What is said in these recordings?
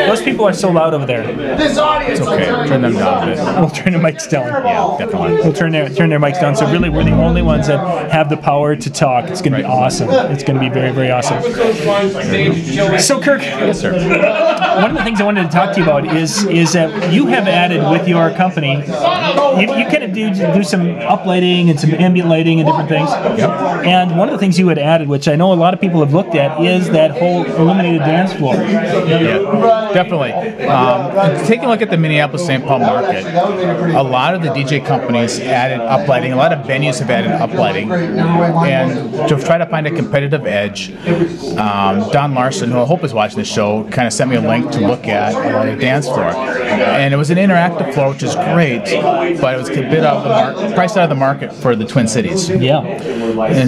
Those people are so loud over there. It's okay. Turn them down a bit. We'll turn the mics down. Yeah, definitely. We'll turn their mics down. So really, we're the only ones that have the power to talk. It's going to be awesome. It's going to be very, very awesome. So, Kirk. Yes, sir. One of the things I wanted to talk to you about is that you have added with your company, you kind of do some uplighting and some ambient lighting and different things. Yep. And one of the things you had added, which I know a lot of people have looked at, is that whole illuminated dance floor. Yeah, definitely. Taking a look at the Minneapolis-St. Paul market, a lot of the DJ companies added uplighting. A lot of venues have added uplighting, and to try to find a competitive edge, Don Larson, who I hope is watching the show, kind of sent me a link to look at a dance floor, and it was an interactive floor, which is great, but it was a bit out of the market, priced out of the market for the Twin Cities. Yeah.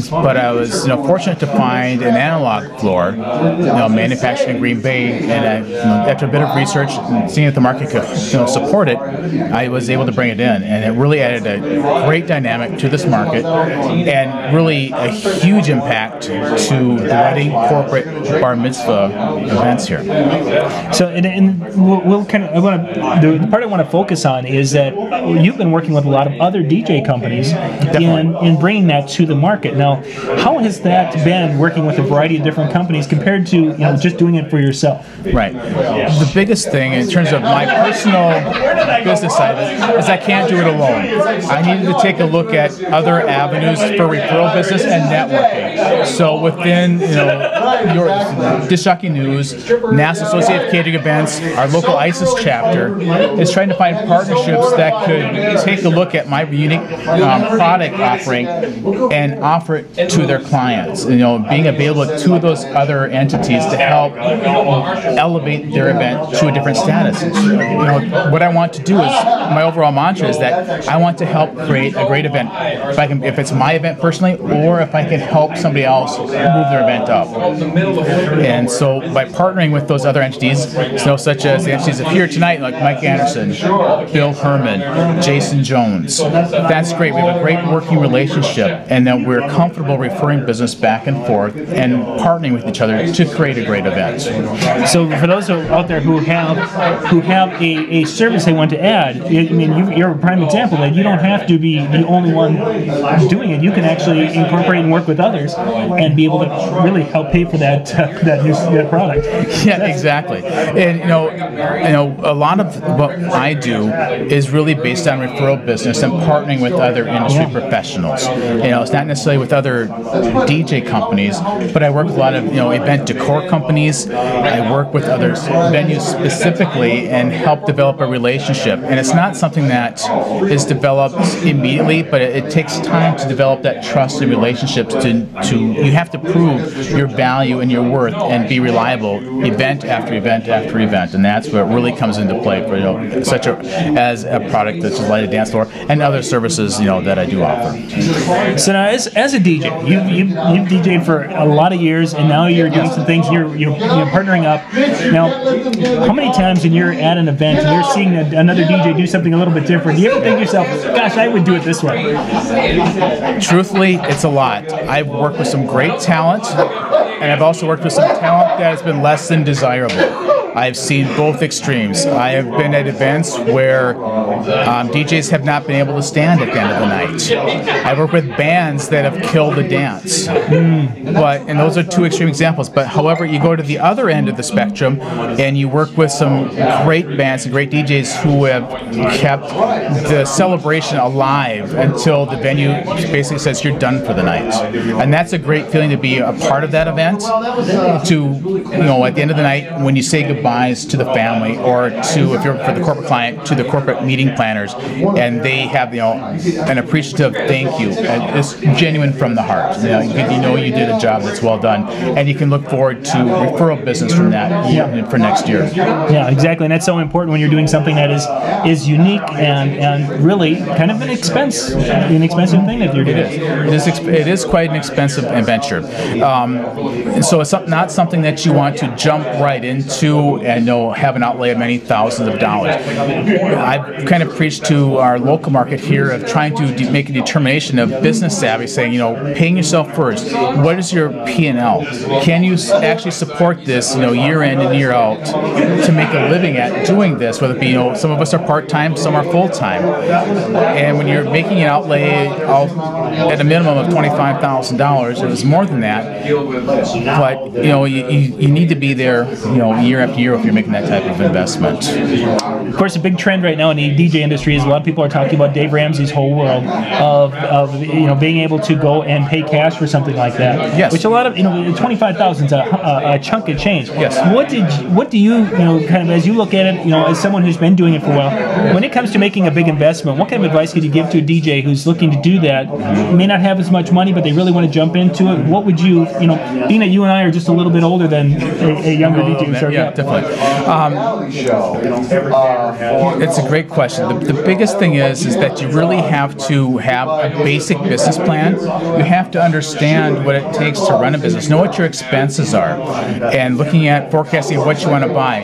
But I was, fortunate to find an analog floor, manufactured in Green Bay, and after a bit of research and seeing if the market could, support it, I was able to bring it in, and it really added a great dynamic to this market, and really a huge impact to the wedding, corporate, bar mitzvah events here. So, and we'll kind of, the part I want to focus on is that you've been working with a lot of other DJ companies in bringing that to the market. Now, how has that been working with a variety of different companies compared to just doing it for yourself? Right. The biggest thing in terms of my personal business side of it is I can't do it alone. I needed to take a look at other avenues for referral business and networking. So within your Disc Jockey News, NASA Associated Catering Events, our local ISIS chapter is trying to find partnerships that could take a look at my unique product offering and offer it to their clients. Being available to those other entities to help elevate their event to a different status. What I want to do is, my overall mantra is that I want to help create a great event. If it's my event personally, or if I can help somebody else move their event up. And so by partnering with those other entities, such as the entities here tonight, like Mike Anderson, Bill Herman, Jason Jones, that's great. We have a great working relationship, and that we're comfortable referring business back and forth and partnering with each other to create a great event. So for those out there who have a service they want to add, you're a prime example that you don't have to be the only one doing it. You can actually incorporate and work with others and be able to really help pay for that new product. Yeah, exactly. And a lot of what I do is really based on referral business and partnering with other industry professionals. It's not necessarily with other DJ companies, but I work with a lot of event decor companies. I work with other venues specifically and help develop a relationship. And it's not something that is developed immediately, but it takes time to develop that trust and relationships. You have to prove your value and your worth and be reliable event after event after event, and that's where it really comes into play for as a product that's like a dance floor and other services that I do offer. So now, as a DJ, you've DJed for a lot of years, and now you're doing some things. You're partnering up. Now, how many times when you're at an event and you're seeing another DJ do something a little bit different, do you ever think to yourself, "Gosh, I would do it this way"? Truthfully, it's a lot. I've worked with some great talent, and I've also worked with some talent that has been less than desirable. I've seen both extremes. I have been at events where DJs have not been able to stand at the end of the night. I've worked with bands that have killed the dance. And those are two extreme examples. But however, you go to the other end of the spectrum and you work with some great bands and great DJs who have kept the celebration alive until the venue basically says you're done for the night. And that's a great feeling to be a part of that event. To, at the end of the night, when you say goodbyes to the family, or to, if you're for the corporate client, to the corporate meeting planners, and they have an appreciative thank you. It's genuine from the heart. You did a job that's well done, and you can look forward to referral business from that for next year. Yeah, exactly, and that's so important when you're doing something that is unique and really kind of an expensive thing that you're doing. It is quite an expensive venture, and so it's not something that you want to jump right into do and have an outlay of many thousands of dollars. I've kind of preached to our local market here of trying to make a determination of business savvy, saying, paying yourself first. What is your P&L? Can you actually support this, year in and year out to make a living at doing this? Whether it be, some of us are part-time, some are full-time. And when you're making an outlay at a minimum of $25,000, it was more than that. But you need to be there, year after year if you're making that type of investment. Of course, a big trend right now in the DJ industry is a lot of people are talking about Dave Ramsey's whole world of being able to go and pay cash for something like that. Yes. Which a lot of $25,000 is a chunk of change. Yes. What do you kind of, as you look at it, as someone who's been doing it for a while, when it comes to making a big investment, what kind of advice could you give to a DJ who's looking to do that, may not have as much money, but they really want to jump into it? What would you, being that you and I are just a little bit older than a younger DJ who started out? Definitely. It's a great question. The biggest thing is that you really have to have a basic business plan. You have to understand what it takes to run a business, know what your expenses are, and looking at forecasting what you want to buy.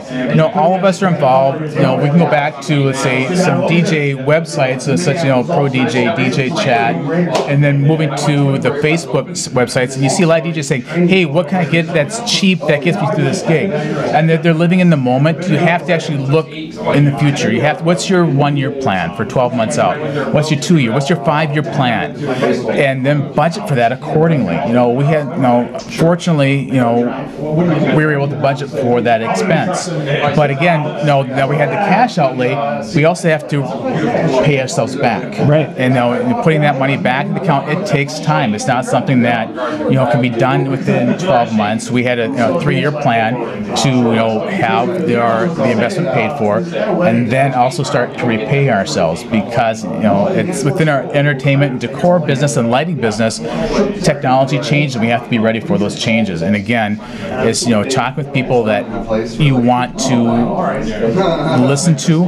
All of us are involved. We can go back to, let's say, some DJ websites, such Pro DJ, DJ Chat, and then moving to the Facebook websites, and you see a lot of DJs saying, "Hey, what can I get that's cheap that gets me through this gig?" And they're living in the moment. You have to actually look in the future. What's your 1-year plan for 12 months out? What's your 2-year? What's your 5-year plan? And then budget for that accordingly. We had, fortunately, we were able to budget for that expense. But again, now we had the cash outlay, we also have to pay ourselves back. Right. And putting that money back in the account, it takes time. It's not something that can be done within 12 months. We had a 3-year plan to have the investment paid for, and then also start to repay ourselves, because it's within our entertainment and decor business and lighting business. Technology changed, and we have to be ready for those changes. And again, it's talk with people that you want to listen to,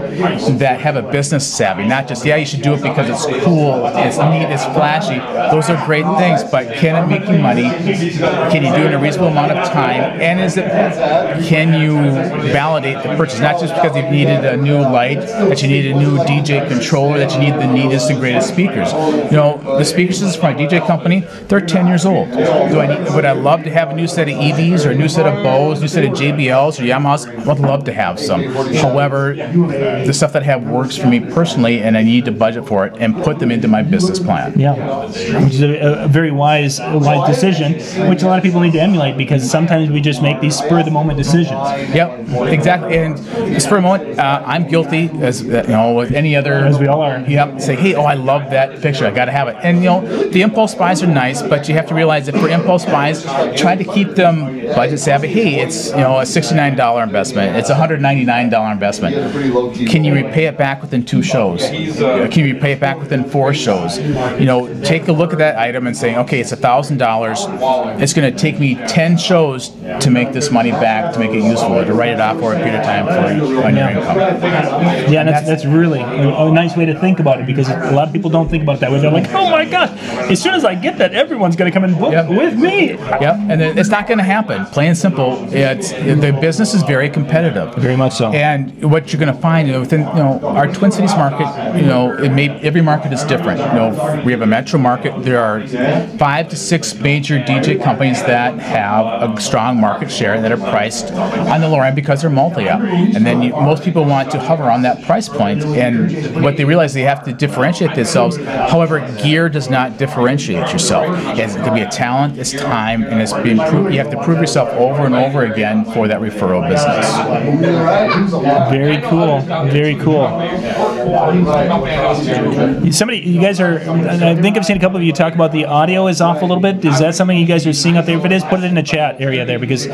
that have a business savvy, not just you should do it because it's cool, it's neat, it's flashy. Those are great things, but can it make you money? Can you do it in a reasonable amount of time? And can you validate the purchase? Not just because you've needed a new light, that you need a new DJ controller, that you need the neatest and greatest speakers. The speaker systems from a DJ company, they're 10 years old. Would I love to have a new set of EVs or a new set of Bose, new set of JBLs or Yamahas? I would love to have some. However, the stuff that I have works for me personally, and I need to budget for it and put them into my business plan. Yeah, which is a very wise decision, which a lot of people need to emulate, because sometimes we just make these spur-of-the-moment decisions. Yep, exactly. And spur-of-the-moment, I'm guilty, as with any other. As we all are. Yep. Say, hey, I love that picture. I got to have it. And the impulse buys are nice, but you have to realize that for impulse buys, try to keep them budget savvy. Hey, it's a $69 investment. It's a $199 investment. Can you repay it back within 2 shows? Can you repay it back within 4 shows? Take a look at that item and say, okay, it's $1,000. It's going to take me 10 shows to make this money back, to make it useful, or to write it off for a period of time on your income. Yeah, and that's really a nice way to think about it, because a lot of people don't think about it that way. They're like, oh my gosh, as soon as I get that, everyone's going to come and book with me. Yep, and it's not going to happen. Plain and simple. The business is very competitive. Very much so. And what you're going to find within our Twin Cities market, every market is different. We have a metro market. There are 5 to 6 major DJ companies that have a strong market share and that are priced on the lower end because they're multi-up. And then most people want to hover on that price point, and what they realize, they have to differentiate themselves. However, gear does not differentiate yourself. It could be a talent, it's time, and it's being you have to prove yourself over and over again for that referral business. Very cool. Very cool. You guys are, I think I've seen a couple of you talk about the audio is off a little bit. Is that something you guys are seeing out there? If it is, put it in the chat area there, because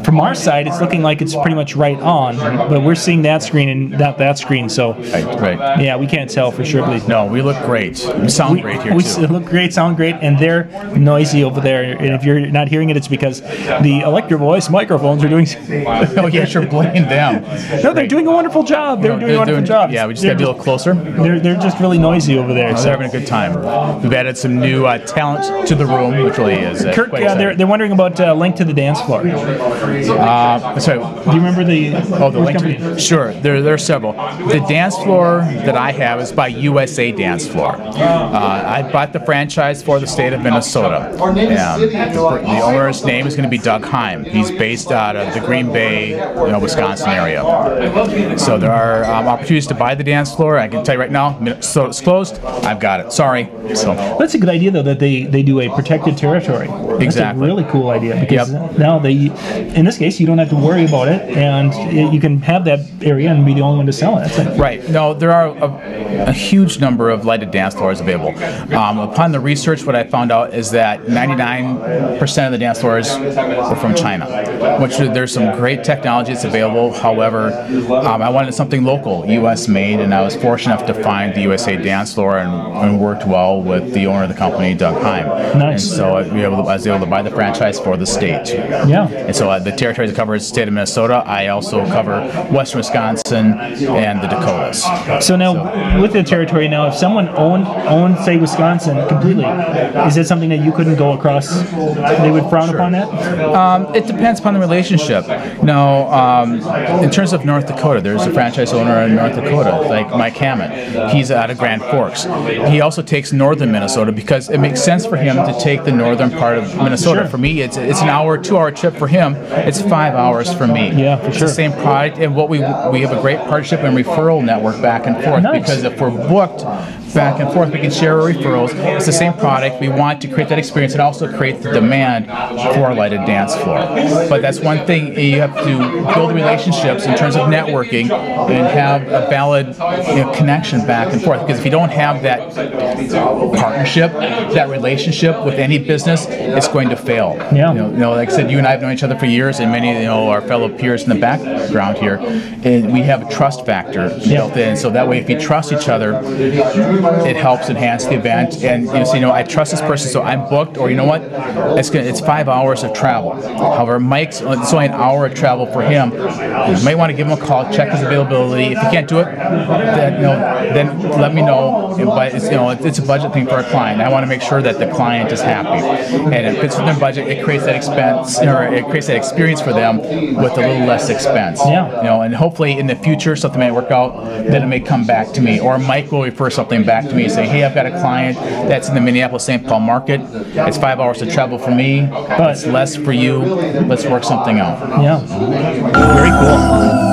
from our side, it's looking like it's pretty much right on, but we're seeing that screen and not that screen, so right. Yeah, we can't tell for sure. No, we look great. We sound great here, too. We look great, sound great, and they're noisy over there. And if you're not hearing it, it's because the Electro Voice microphones are doing... Oh, yeah, sure, blame them. No, they're doing a wonderful job. They're doing a wonderful job. Yeah, we just got to be a little closer. They're just really noisy over there. No, they're having a good time. We've added some new talent to the room, which really is Kirk, they're wondering about link to the dance floor. Sorry. Do you remember the Link company? tree? Sure, there are several. The dance floor that I have is by USA Dance Floor. I bought the franchise for the state of Minnesota. The owner's name is going to be Doug Heim. He's based out of the Green Bay, Wisconsin area. So there are opportunities to buy the dance floor. I can tell you right now, so it's closed. I've got it. Sorry. So that's a good idea, though, that they do a protected territory. Exactly. That's a really cool idea, because now in this case, you don't have to worry about it, and you can have that area and be the only one to sell it. Right. No, there are a huge number of lighted dance floors available. Upon the research, what I found out is that 99% of the dance floors are from China, which there's some great technology that's available. However, I wanted something local, U.S. made, and I was fortunate enough to find the USA Dance Floor and worked well with the owner of the company, Doug Heim. Nice. And so I was able to buy the franchise for the state. Yeah. And so the territory that covers the state of Minnesota. I also cover western Wisconsin and the Dakotas. So now, with the territory now, if someone owned, say, Wisconsin completely, is it something that you couldn't go across? They would frown upon that? It depends upon the relationship. Now, in terms of North Dakota, there's a franchise owner in North Dakota, like Mike Hammett. He's out of Grand Forks. He also takes northern Minnesota because it makes sense for him to take the northern part of Minnesota. Sure. For me, it's an hour, 2-hour trip. For him, it's 5 hours for me. Yeah, for it's sure. The same product, and we have a great partnership and referral network back and forth. Nice. Because if we're booked back and forth, we can share our referrals. It's the same product. We want to create that experience and also create the demand for a lighted dance floor. But that's one thing, you have to build relationships in terms of networking and have a valid connection back and forth. Because if you don't have that partnership, that relationship with any business, it's going to fail. Yeah. Like I said, you and I have known each other for years, and many our fellow peers in the background here, and we have a trust factor built in. So that way, if you trust each other, it helps enhance the event. And I trust this person, so I'm booked. Or it's 5 hours of travel. However, Mike's it's only an hour of travel for him. You might want to give him a call, check his availability. If you can't do it, then let me know. But it's a budget thing for a client. I want to make sure that the client is happy, and if it's within budget, it creates that expense, or it creates that experience for them with a little less expense. Yeah. And hopefully in the future something may work out, then it may come back to me, or Mike will refer something back to me and say, hey, I've got a client that's in the Minneapolis-St. Paul market. It's 5 hours of travel for me, but it's less for you. Let's work something out. Yeah. Very cool.